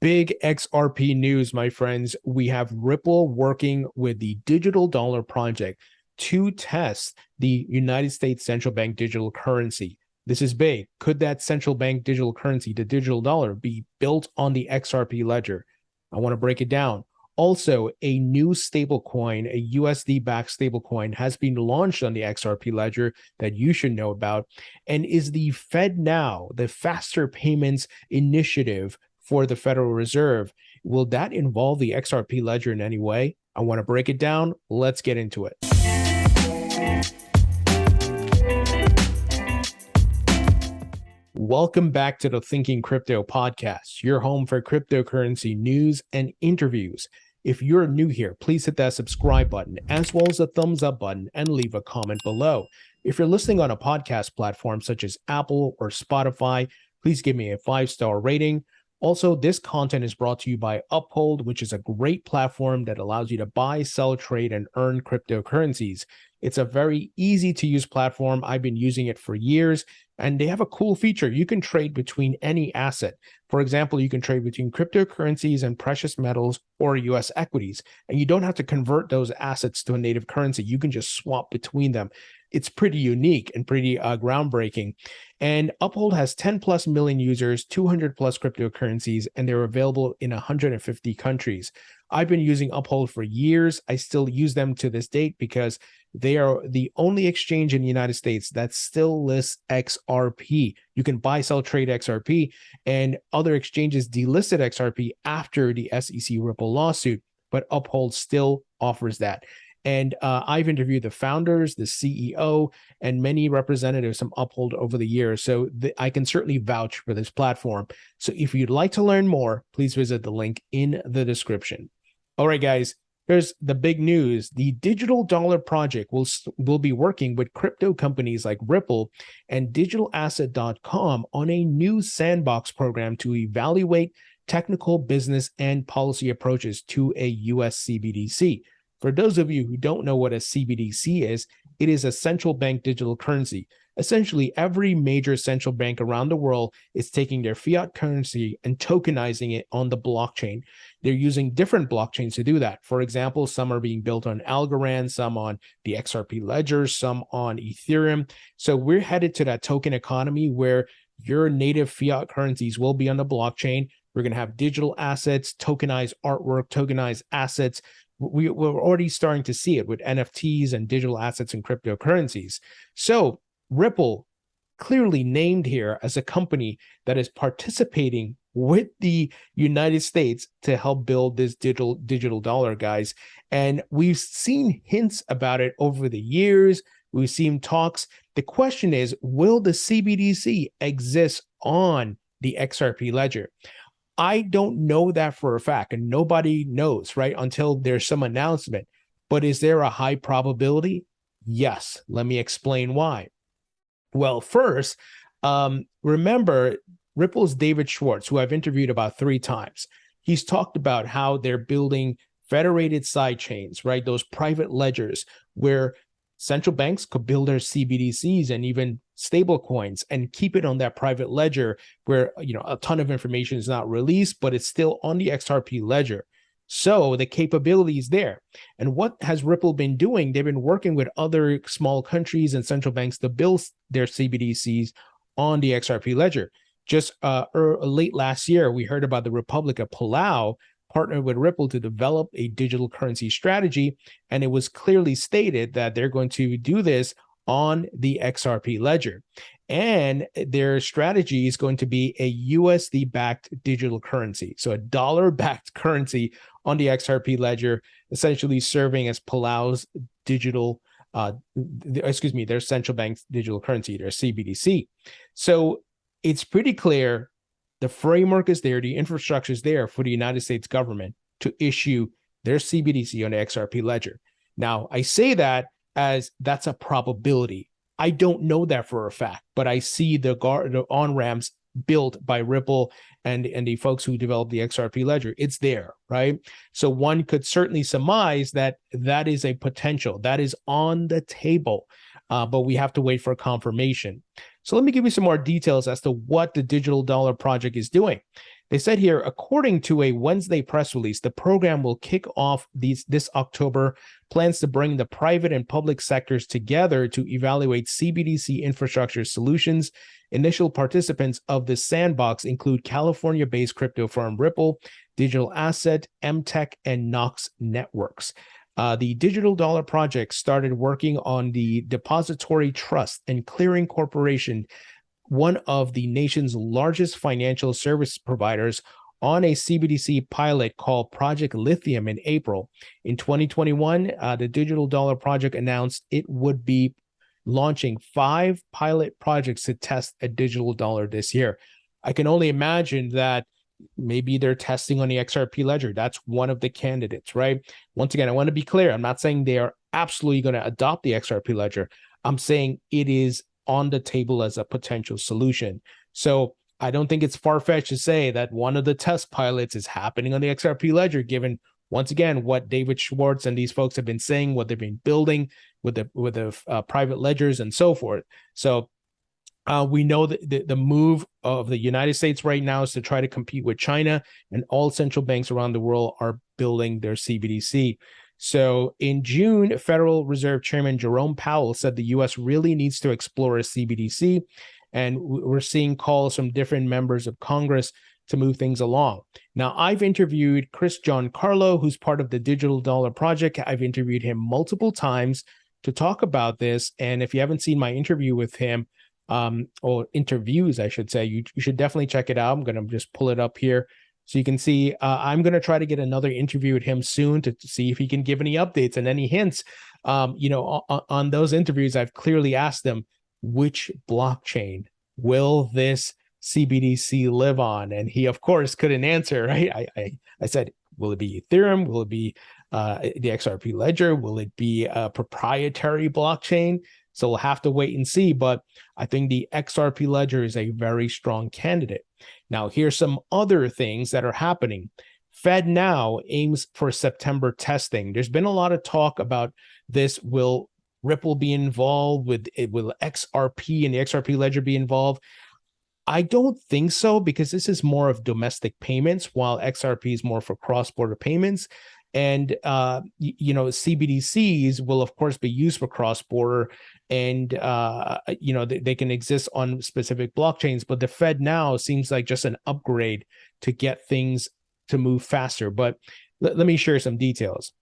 Big XRP news, my friends. We have Ripple working with the digital dollar project to test the United States central bank digital currency. This is big. Could that central bank digital currency, the digital dollar, be built on the XRP ledger? I want to break it down. Also, a new stablecoin, a USD-backed stablecoin, has been launched on the XRP ledger that you should know about, and is the Fednow, the faster payments initiative for the Federal Reserve. Will that involve the XRP ledger in any way? I want to break it down. Let's get into it. Welcome back to the Thinking Crypto podcast, your home for cryptocurrency news and interviews. If you're new here, please hit that subscribe button as well as the thumbs up button and leave a comment below. If you're listening on a podcast platform such as Apple or Spotify, please give me a 5-star rating. Also, this content is brought to you by Uphold, which is a great platform that allows you to buy, sell, trade, and earn cryptocurrencies. It's a very easy to use platform. I've been using it for years, and they have a cool feature. You can trade between any asset. For example, you can trade between cryptocurrencies and precious metals or US equities, and you don't have to convert those assets to a native currency. You can just swap between them. It's pretty unique and pretty groundbreaking. And Uphold has 10 plus million users, 200 plus cryptocurrencies, and they're available in 150 countries. I've been using Uphold for years. I still use them to this date because they are the only exchange in the United States that still lists XRP. You can buy, sell, trade XRP, and other exchanges delisted XRP after the SEC Ripple lawsuit, but Uphold still offers that. And I've interviewed the founders, the CEO, and many representatives from Uphold over the years. So I can certainly vouch for this platform. So if you'd like to learn more, please visit the link in the description. All right, guys, here's the big news. The digital dollar project will be working with crypto companies like Ripple and digitalasset.com on a new sandbox program to evaluate technical, business, and policy approaches to a US CBDC. For those of you who don't know what a CBDC is, it is a central bank digital currency. Essentially, every major central bank around the world is taking their fiat currency and tokenizing it on the blockchain. They're using different blockchains to do that. For example, some are being built on Algorand, some on the XRP Ledger, some on Ethereum. So we're headed to that token economy where your native fiat currencies will be on the blockchain. We're going to have digital assets, tokenized artwork, tokenized assets. We're already starting to see it with NFTs and digital assets and cryptocurrencies. So Ripple, clearly named here as a company that is participating with the United States to help build this digital dollar, guys. And we've seen hints about it over the years. We've seen talks. The question is, will the CBDC exist on the XRP ledger? I don't know that for a fact, and nobody knows, right, until there's some announcement. But is there a high probability? Yes. Let me explain why. Well, first, remember Ripple's David Schwartz, who I've interviewed about 3 times. He's talked about how they're building federated side chains, right, those private ledgers where central banks could build their CBDCs and even stable coins and keep it on that private ledger where, a ton of information is not released, but it's still on the XRP ledger. So the capability is there. And what has Ripple been doing? They've been working with other small countries and central banks to build their CBDCs on the XRP ledger. Just late last year, we heard about the Republic of Palau partnered with Ripple to develop a digital currency strategy. And it was clearly stated that they're going to do this on the XRP ledger. And their strategy is going to be a USD-backed digital currency. So a dollar-backed currency on the XRP ledger, essentially serving as Palau's their central bank's digital currency, their CBDC. So it's pretty clear the framework is there, the infrastructure is there for the United States government to issue their CBDC on the XRP ledger. Now, I say that as that's a probability. I don't know that for a fact, but I see the on-ramps built by Ripple and the folks who developed the XRP ledger. It's there, right? So one could certainly surmise that that is a potential, that is on the table, but we have to wait for confirmation. So let me give you some more details as to what the digital dollar project is doing. They said here, according to a Wednesday press release, the program will kick off this October, plans to bring the private and public sectors together to evaluate CBDC infrastructure solutions. Initial participants of the sandbox include California-based crypto firm Ripple, Digital Asset, MTech, and Knox Networks. The Digital Dollar Project started working on the Depository Trust and Clearing Corporation, one of the nation's largest financial service providers, on a CBDC pilot called Project Lithium in April. In 2021, the Digital Dollar Project announced it would be launching 5 pilot projects to test a digital dollar this year. I can only imagine that maybe they're testing on the XRP Ledger. That's one of the candidates, right? Once again, I want to be clear. I'm not saying they are absolutely going to adopt the XRP Ledger. I'm saying it is on the table as a potential solution. So I don't think it's far-fetched to say that one of the test pilots is happening on the XRP Ledger, given, once again, what David Schwartz and these folks have been saying, what they've been building with the private ledgers and so forth. So we know that the move of the United States right now is to try to compete with China, and all central banks around the world are building their CBDC. So in June, Federal Reserve Chairman Jerome Powell said the U.S. really needs to explore a CBDC, and we're seeing calls from different members of Congress to move things along. Now, I've interviewed Chris Giancarlo, who's part of the Digital Dollar Project. I've interviewed him multiple times to talk about this, and if you haven't seen my interview with him, or interviews, I should say, you should definitely check it out. I'm going to just pull it up here so you can see. I'm going to try to get another interview with him soon to see if he can give any updates and any hints. On those interviews, I've clearly asked them, which blockchain will this CBDC live on? And he, of course, couldn't answer, right? I said, will it be Ethereum? Will it be the XRP Ledger? Will it be a proprietary blockchain? So we'll have to wait and see, but I think the XRP Ledger is a very strong candidate. Now, here's some other things that are happening. Fednow aims for September testing. There's been a lot of talk about this. Will Ripple be involved? Will XRP and the XRP Ledger be involved? I don't think so, because this is more of domestic payments, while XRP is more for cross-border payments. And, CBDCs will, of course, be used for cross-border, and, they can exist on specific blockchains. But the Fednow seems like just an upgrade to get things to move faster. But let me share some details.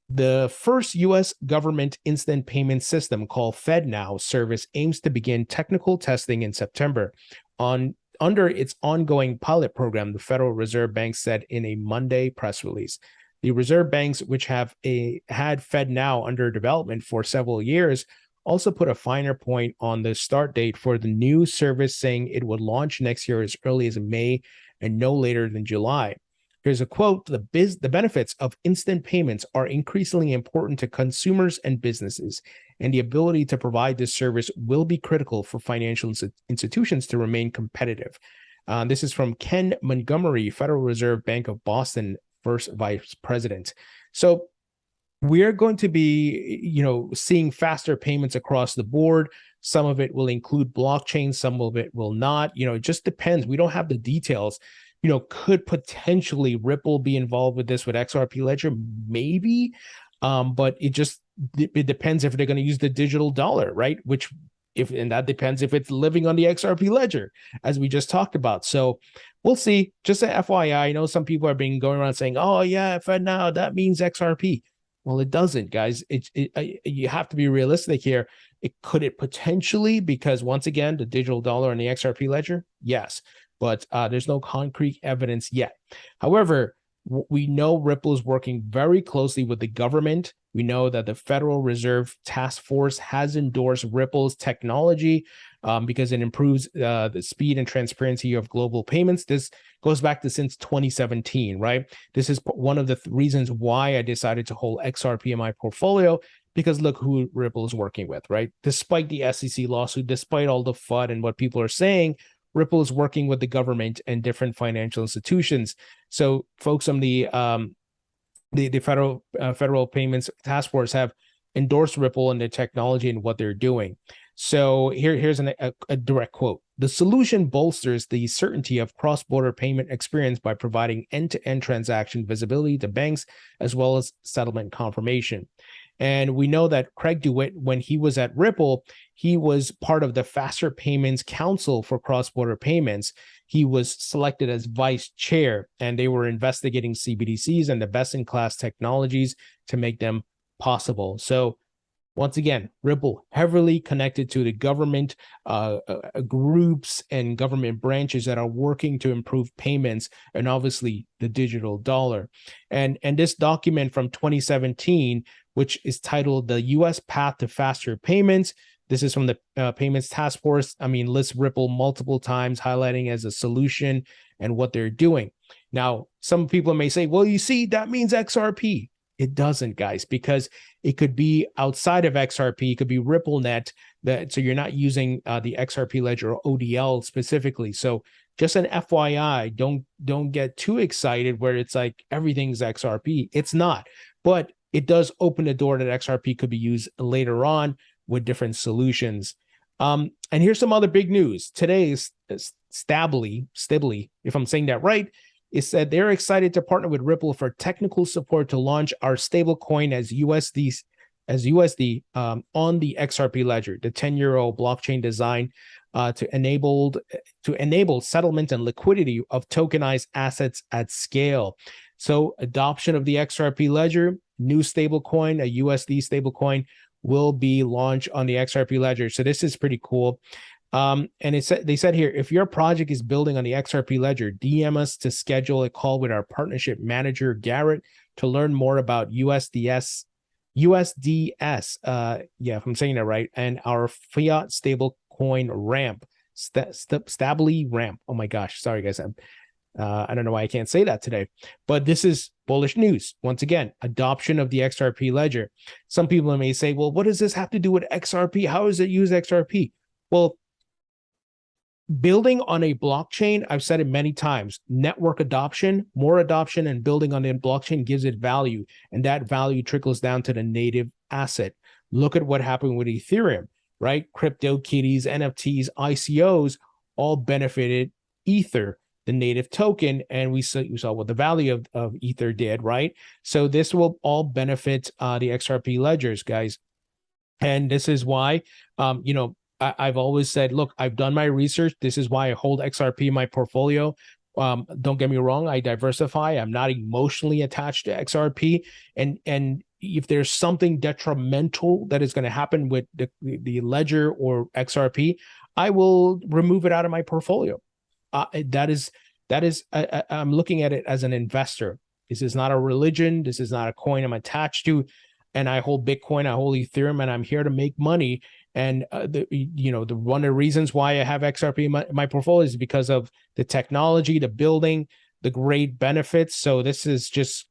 The first U.S. government instant payment system, called Fednow service, aims to begin technical testing in September under its ongoing pilot program, the Federal Reserve Bank said in a Monday press release. The reserve banks, which have had Fednow under development for several years, also put a finer point on the start date for the new service, saying it would launch next year as early as May and no later than July. Here's a quote: the benefits of instant payments are increasingly important to consumers and businesses, and the ability to provide this service will be critical for financial institutions to remain competitive. This is from Ken Montgomery, Federal Reserve Bank of Boston first vice president. So we're going to be, seeing faster payments across the board. Some of it will include blockchain, some of it will not. It just depends. We don't have the details. Could potentially Ripple be involved with this with XRP Ledger? Maybe, but it depends if they're going to use the digital dollar, right? And that depends if it's living on the XRP Ledger, as we just talked about. So we'll see. Just an FYI, I know some people have been going around saying, "Oh yeah, Fednow, that means XRP." Well, it doesn't, guys. You have to be realistic here. Could it potentially, because once again, the digital dollar and the XRP Ledger, yes, but there's no concrete evidence yet. However, we know Ripple is working very closely with the government. We know that the Federal Reserve Task Force has endorsed Ripple's technology because it improves the speed and transparency of global payments. This goes back to since 2017, right? This is one of the reasons why I decided to hold XRP in my portfolio, because look who Ripple is working with, right? Despite the SEC lawsuit, despite all the FUD and what people are saying, Ripple is working with the government and different financial institutions. So folks on the Federal Payments Task Force have endorsed Ripple and their technology and what they're doing. So here's a direct quote. The solution bolsters the certainty of cross-border payment experience by providing end-to-end transaction visibility to banks, as well as settlement confirmation. And we know that Craig DeWitt, when he was at Ripple, he was part of the Faster Payments Council for cross-border payments. He was selected as vice chair, and they were investigating CBDCs and the best-in-class technologies to make them possible. So once again, Ripple heavily connected to the government groups and government branches that are working to improve payments and obviously the digital dollar. And this document from 2017, which is titled The U.S. Path to Faster Payments, this is from the Payments Task Force. I mean, lists Ripple multiple times, highlighting as a solution and what they're doing. Now, some people may say, well, you see, that means XRP. It doesn't, guys, because it could be outside of XRP. It could be RippleNet. So you're not using the XRP Ledger or ODL specifically. So just an FYI, don't get too excited where it's like everything's XRP. It's not, but it does open the door that XRP could be used later on with different solutions. And here's some other big news. Today is Stably, if I'm saying that right, it said they're excited to partner with Ripple for technical support to launch our stablecoin as USD on the XRP Ledger, the 10-year-old blockchain design to enable settlement and liquidity of tokenized assets at scale. So adoption of the XRP Ledger, new stablecoin, a USD stablecoin, will be launched on the XRP Ledger. So this is pretty cool. And they said here, if your project is building on the XRP Ledger, DM us to schedule a call with our partnership manager, Garrett, to learn more about USDS, if I'm saying that right, and our fiat stablecoin ramp, Stably ramp. Oh my gosh, sorry guys, I don't know why I can't say that today, but this is bullish news. Once again, adoption of the XRP Ledger. Some people may say, well, what does this have to do with XRP? How does it use XRP? Well, building on a blockchain, I've said it many times, network adoption, more adoption, and building on the blockchain gives it value. And that value trickles down to the native asset. Look at what happened with Ethereum, right? CryptoKitties, NFTs, ICOs all benefited Ether, the native token. And we saw what the value of Ether did, right? So this will all benefit the XRP ledgers, guys. And this is why, I've always said, look, I've done my research. This is why I hold XRP in my portfolio. Don't get me wrong, I diversify. I'm not emotionally attached to XRP. And if there's something detrimental that is going to happen with the ledger or XRP, I will remove it out of my portfolio. I'm looking at it as an investor. This is not a religion. This is not a coin I'm attached to. And I hold Bitcoin, I hold Ethereum, and I'm here to make money. And the one of the reasons why I have XRP in my portfolio is because of the technology, the building, the great benefits. So this is just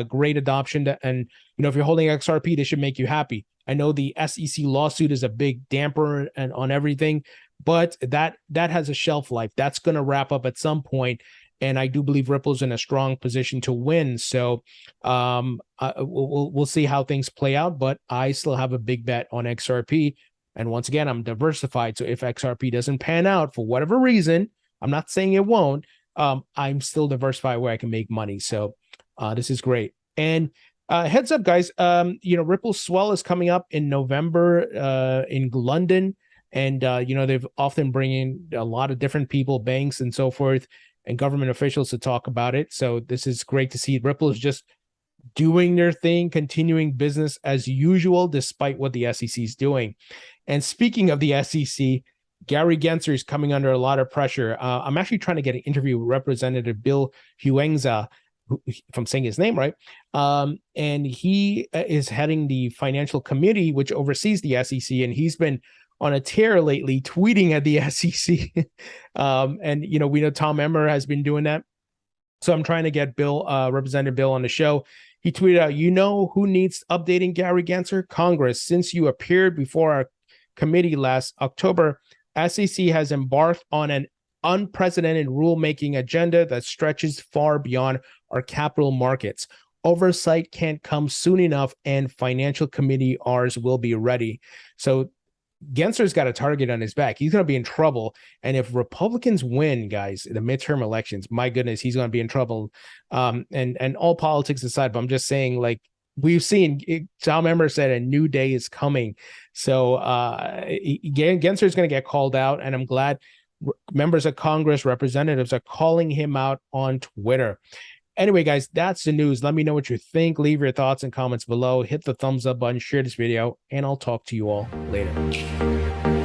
great adoption. And if you're holding XRP, this should make you happy. I know the SEC lawsuit is a big damper and on everything, but that has a shelf life. That's going to wrap up at some point. And I do believe Ripple's in a strong position to win. So we'll see how things play out. But I still have a big bet on XRP. And once again, I'm diversified. So if XRP doesn't pan out for whatever reason, I'm not saying it won't, I'm still diversified where I can make money. So this is great. And heads up, guys, Ripple Swell is coming up in November in London. And, they've often bring in a lot of different people, banks and so forth, and government officials to talk about it. So this is great to see. Ripple is just doing their thing, continuing business as usual, despite what the SEC is doing. And speaking of the SEC, Gary Gensler is coming under a lot of pressure. I'm actually trying to get an interview with Representative Bill Huenza, if I'm saying his name right. And he is heading the Financial Committee, which oversees the SEC. And he's been on a tear lately, tweeting at the SEC. And we know Tom Emmer has been doing that. So I'm trying to get Representative Bill on the show. He tweeted out, who needs updating Gary Gensler? Congress. Since you appeared before our committee last October, SEC has embarked on an unprecedented rulemaking agenda that stretches far beyond our capital markets. Oversight can't come soon enough, and Financial Committee ours will be ready. So Gensler's got a target on his back. He's going to be in trouble. And if Republicans win, guys, the midterm elections, my goodness, he's going to be in trouble. And all politics aside, but I'm just saying, like, we've seen, Tom Emmer said a new day is coming. So Gensler's going to get called out, and I'm glad members of Congress, representatives are calling him out on Twitter. Anyway, guys, that's the news. Let me know what you think. Leave your thoughts and comments below. Hit the thumbs up button, share this video, and I'll talk to you all later.